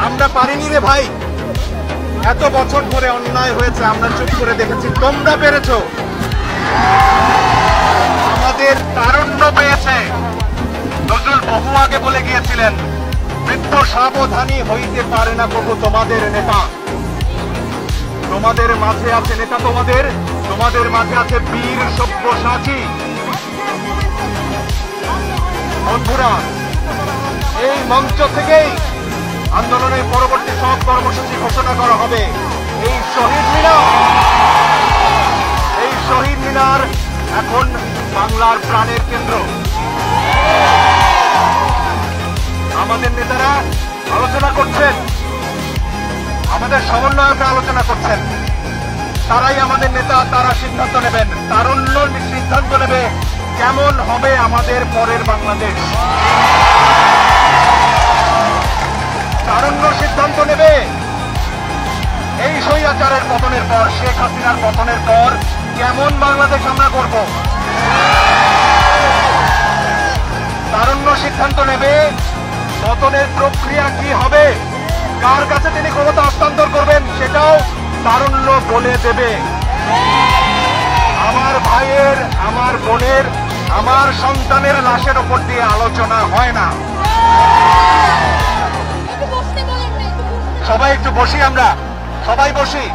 আমরা পারিনি রে ভাই, এত বছর ধরে অন্যায় হয়েছে, আমরা চুপ করে দেখেছি, তোমরা পেরেছো। আমাদের তারুণ্য পেয়েছে। নজরুল বহু আগে বলে গিয়েছিলেন, বৃদ্ধ সাবধানী হইতে পারে না প্রভু তোমাদের নেতা। তোমাদের মাঝে আছে নেতা, তোমাদের মাঝে আছে বীর সব্যসাচী। বন্ধুরা, এই মঞ্চ থেকেই আন্দোলনের পরবর্তী সব কর্মসূচি ঘোষণা করা হবে। এই শহীদ মিনার এখন বাংলার প্রাণের কেন্দ্র। আমাদের নেতারা আলোচনা করছেন, আমাদের সমন্বয়করা আলোচনা করছেন, তারাই আমাদের নেতা, তারা সিদ্ধান্ত নেবেন। তারুণ্য সিদ্ধান্ত নেবে কেমন হবে আমাদের পরের বাংলাদেশ। তারুণ্য সিদ্ধান্ত নেবে এই স্বৈরাচারের পতনের পর, শেখ হাসিনার পতনের পর কেমন বাংলাদেশ আমরা করব। তারুণ্য সিদ্ধান্ত নেবে পতনের প্রক্রিয়া কি হবে, কার কাছে তিনি ক্ষমতা হস্তান্তর করবেন, সেটাও তারুণ্য বলে দেবে। আমার ভাইয়ের, আমার বোনের, আমার সন্তানের লাশের ওপর দিয়ে আলোচনা হয় না। সবাই একটু বসি, আমরা সবাই বসি।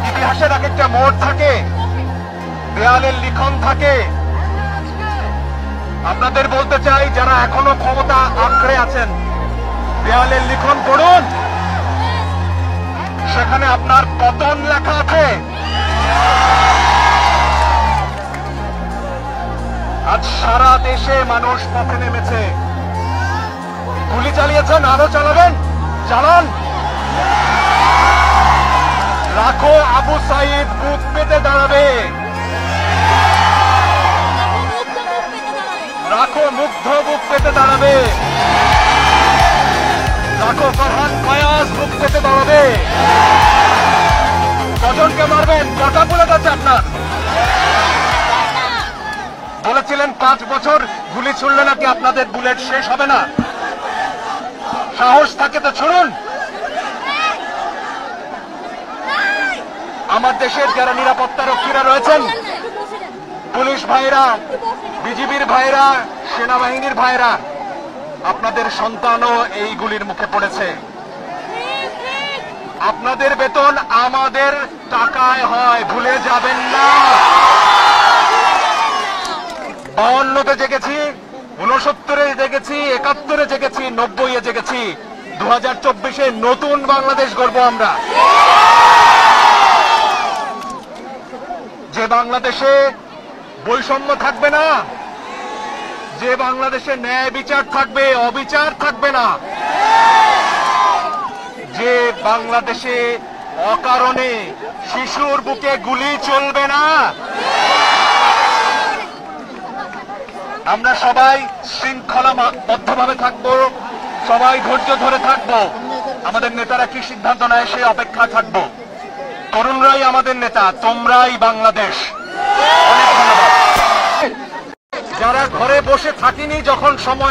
ইতিহাসের এক একটা মোড় থাকে, দেয়ালের লিখন থাকে। আপনাদের বলতে চাই, যারা এখনো ক্ষমতা আঁকড়ে আছেন, দেয়ালের লিখন পড়ুন, সেখানে আপনার পতন লেখা আছে। আজ সারা দেশে মানুষ পথে নেমেছে। গুলি চালিয়েছেন, আরো চালাবেন, চালান। লাখো আবু সাইদ বুক পেতে দাঁড়াবে, লাখো মুগ্ধ বুক পেতে দাঁড়াবে, লাখো ফরহান ফয়াজ বুক পেতে দাঁড়াবে। কজনকে মারবেন, কটা বুলেট আছে আপনার? বলেছিলেন 5 বছর গুলি ছুড়লে নাকি আপনাদের বুলেট শেষ হবে না। সাহস থাকে তো ছুড়ুন। আমার দেশের যারা নিরাপত্তা রক্ষীরা রয়েছেন, পুলিশ ভাইরা, বিজিবির ভাইরা, সেনাবাহিনীর ভাইরা, আপনাদের সন্তানও এই গুলির মুখে পড়েছে। আপনাদের বেতন আমাদের টাকায় হয়, ভুলে যাবেন না। 52-তে জেগেছি, 69-এ জেগেছি, 71-এ জেগেছি, 90-এ জেগেছি। 2024-এ নতুন বাংলাদেশ গড়ব আমরা। যে বাংলাদেশে বৈষম্য থাকবে না, যে বাংলাদেশে ন্যায় বিচার থাকবে, অবিচার থাকবে না, যে বাংলাদেশে অকারণে শিশুর বুকে গুলি চলবে না। আমরা সবাই শৃঙ্খলাবদ্ধভাবে থাকবো, সবাই ধৈর্য ধরে থাকবো। আমাদের নেতারা কি সিদ্ধান্ত নেয় সে অপেক্ষা থাকবো। তরুণরাই আমাদের নেতা, তোমরাই বাংলাদেশ। অনেক ধন্যবাদ। যারা ঘরে বসে থাকিনি যখন সময়